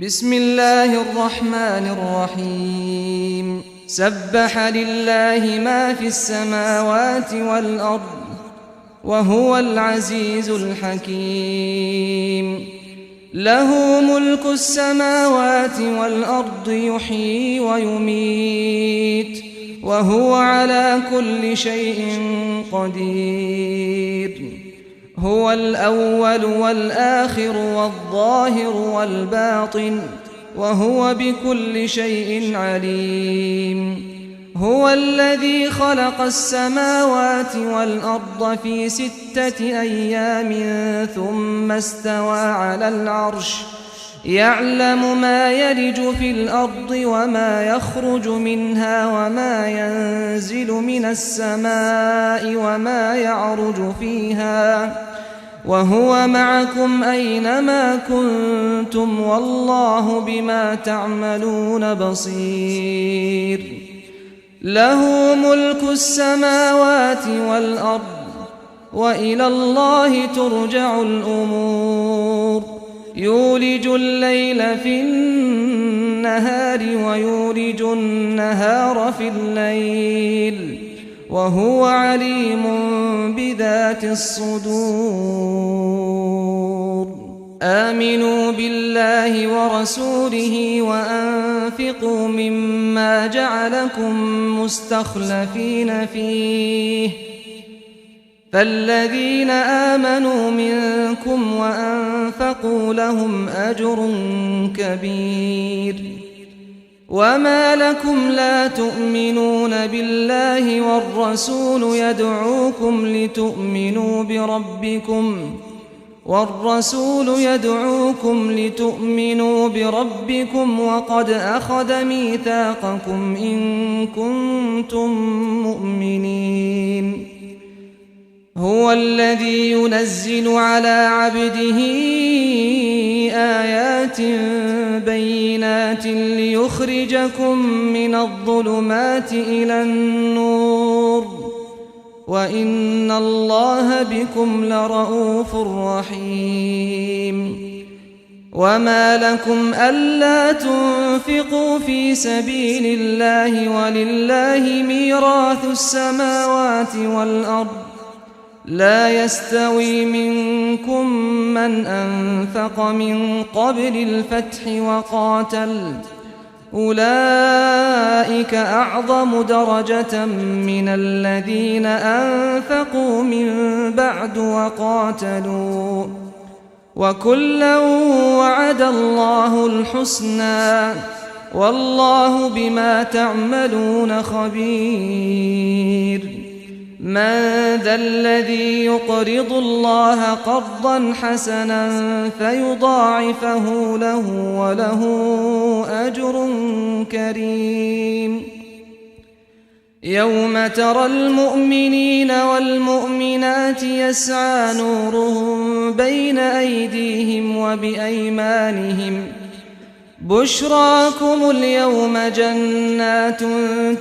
بسم الله الرحمن الرحيم سبح لله ما في السماوات والأرض وهو العزيز الحكيم له ملك السماوات والأرض يحيي ويميت وهو على كل شيء قدير هو الأول والآخر والظاهر والباطن وهو بكل شيء عليم هو الذي خلق السماوات والأرض في 6 أيام ثم استوى على العرش يعلم ما يلج في الأرض وما يخرج منها وما ينزل من السماء وما يعرج فيها وهو معكم أينما كنتم والله بما تعملون بصير له ملك السماوات والأرض وإلى الله ترجع الأمور يولج الليل في النهار ويولج النهار في الليل وهو عليم بذات الصدور آمنوا بالله ورسوله وأنفقوا مما جعلكم مستخلفين فيه فالذين آمنوا منكم وأنفقوا لهم أجر كبير وما لكم لا تؤمنون بالله والرسول يدعوكم لتؤمنوا بربكم وقد أخذ ميثاقكم إن كنتم مؤمنين هو الذي ينزل على عبده آيات بينات ليخرجكم من الظلمات إلى النور وإن الله بكم لرءوف رحيم وما لكم ألا تنفقوا في سبيل الله ولله ميراث السماوات والأرض لا يستوي منكم من أنفق من قبل الفتح وقاتل أولئك أعظم درجة من الذين أنفقوا من بعد وقاتلوا وكلا وعد الله الحسنى والله بما تعملون خبير من ذا الذي يقرض الله قرضا حسنا فيضاعفه له وله أجر كريم يوم ترى المؤمنين والمؤمنات يسعى نورهم بين أيديهم وبأيمانهم بشراكم اليوم جنات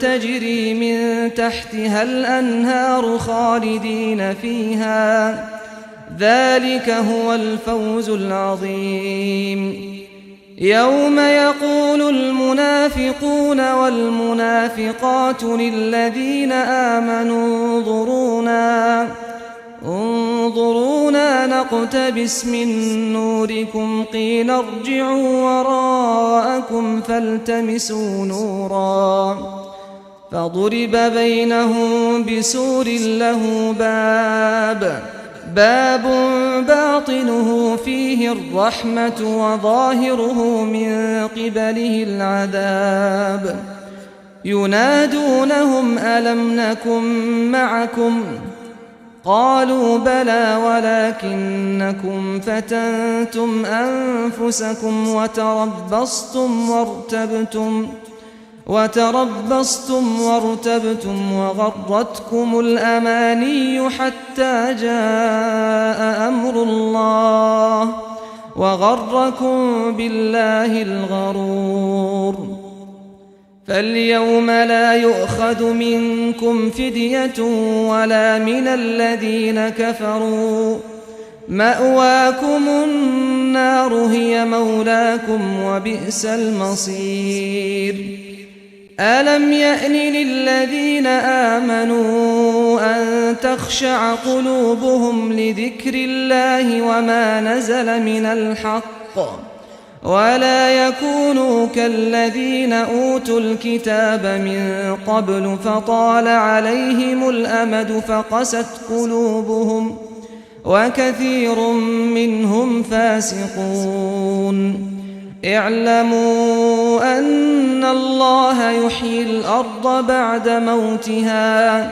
تجري من تحتها الأنهار خالدين فيها ذلك هو الفوز العظيم يوم يقول المنافقون والمنافقات للذين آمنوا انظرونا نقتبس من نوركم قيل ارجعوا وراءكم فالتمسوا نورا فضرب بينهم بسور له باب باطنه فيه الرحمة وظاهره من قبله العذاب ينادونهم ألم نكن معكم قالوا بلى ولكنكم فتنتم أنفسكم وتربصتم وارتبتم وغرتكم الأماني حتى جاء أمر الله وغركم بالله الغرور فاليوم لا يؤخذ منكم فدية ولا من الذين كفروا مأواكم النار هي مولاكم وبئس المصير ألم يأن للذين آمنوا أن تخشع قلوبهم لذكر الله وما نزل من الحق ولا يكونوا كالذين أوتوا الكتاب من قبل فطال عليهم الأمد فقست قلوبهم وكثير منهم فاسقون اعلموا أن الله يحيي الأرض بعد موتها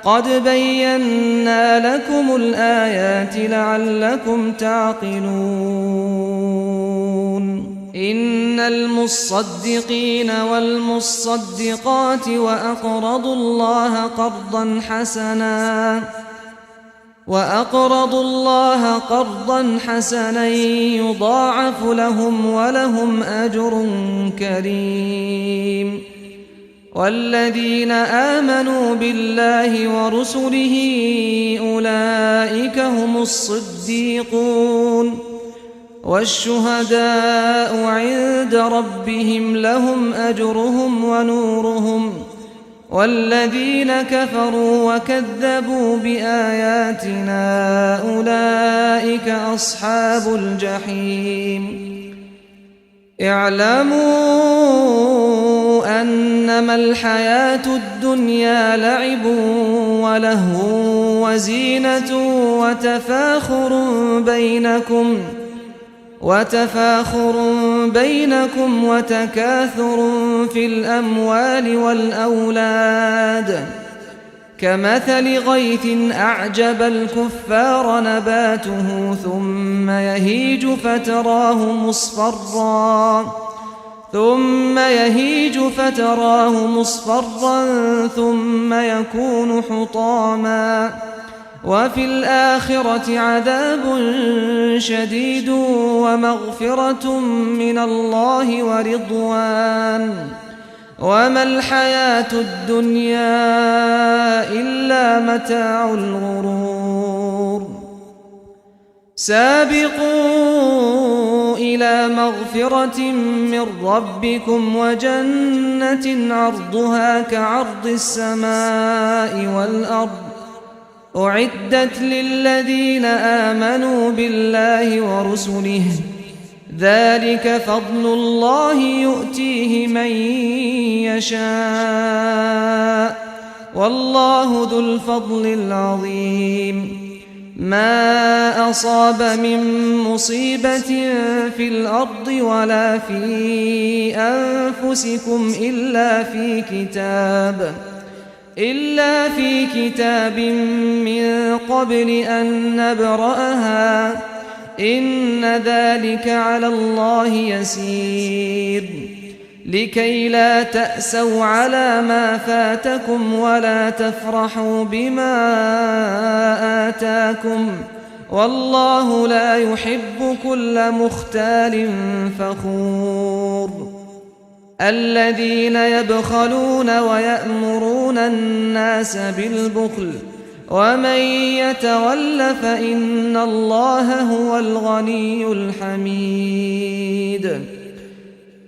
قد بينا لكم الآيات لعلكم تعقلون إن المصدقين والمصدقات وأقرضوا الله قرضا حسنا يضاعف لهم ولهم أجر كريم والذين آمنوا بالله ورسله أولئك هم الصديقون والشهداء عند ربهم لهم أجرهم ونورهم والذين كفروا وكذبوا بآياتنا أولئك أصحاب الجحيم اعلموا أنما الحياة الدنيا لعب ولهو وزينة وتفاخر بينكم وتكاثر في الأموال والأولاد كمثل غيث أعجب الكفار نباته ثم يهيج فتراه مصفرا ثم يكون حطاما وفي الآخرة عذاب شديد ومغفرة من الله ورضوان وما الحياة الدنيا إلا متاع الغرور سابقوا إلى مغفرة من ربكم وجنة عرضها كعرض السماء والأرض أعدت للذين آمنوا بالله ورسله ذلك فضل الله يؤتيه من يشاء والله ذو الفضل العظيم ما أصاب من مصيبة في الأرض ولا في أنفسكم إلا في كتاب من قبل أن نبرأها إن ذلك على الله يسير لكي لا تأسوا على ما فاتكم ولا تفرحوا بما آتاكم والله لا يحب كل مختال فخور الذين يبخلون ويأمرون الناس بالبخل ومن يتول فإن الله هو الغني الحميد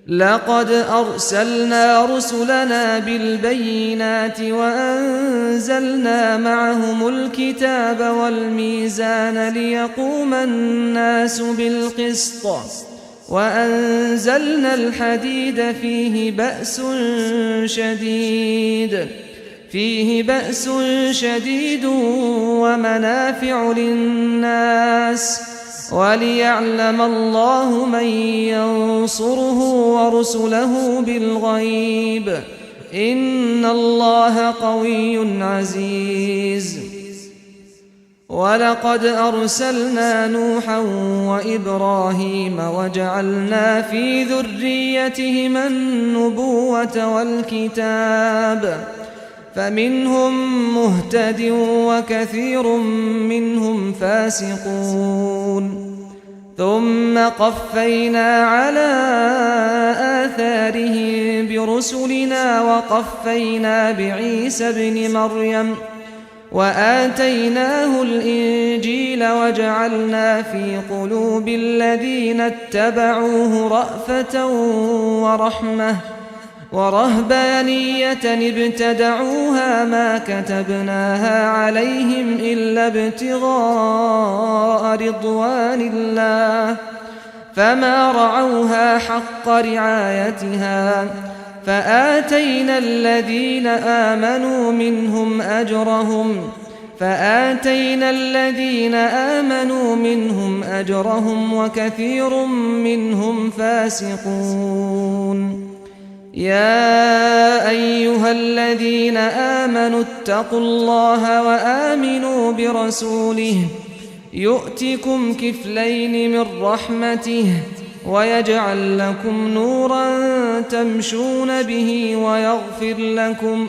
لقد أرسلنا رسلنا بالبينات وأنزلنا معهم الكتاب والميزان ليقوم الناس بالقسط وأنزلنا الحديد فيه بأس شديد ومنافع للناس وليعلم الله من ينصره ورسله بالغيب إن الله قوي عزيز ولقد أرسلنا نوحا وإبراهيم وجعلنا في ذريتهما النبوة والكتاب فمنهم مهتد وكثير منهم فاسقون ثم قفينا على آثارهم برسلنا وقفينا بعيسى ابن مريم وآتيناه الإنجيل وجعلنا في قلوب الذين اتبعوه رأفة ورحمة ورهبانية ابتدعوها ما كتبناها عليهم إلا ابتغاء رضوان الله فما رعوها حق رعايتها فآتينا الذين آمنوا منهم أجرهم وكثير منهم فاسقون. يا أيها الذين آمنوا اتقوا الله وآمنوا برسوله يؤتكم كفلين من رحمته ويجعل لكم نورا تمشون به ويغفر لكم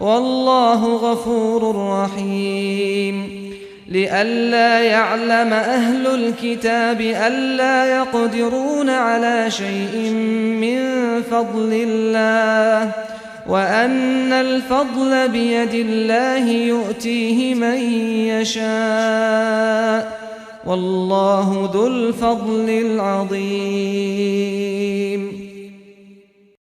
والله غفور رحيم. لئلا يعلم أهل الكتاب ألا يقدرون على شيء من فضل الله وأن الفضل بيد الله يؤتيه من يشاء والله ذو الفضل العظيم.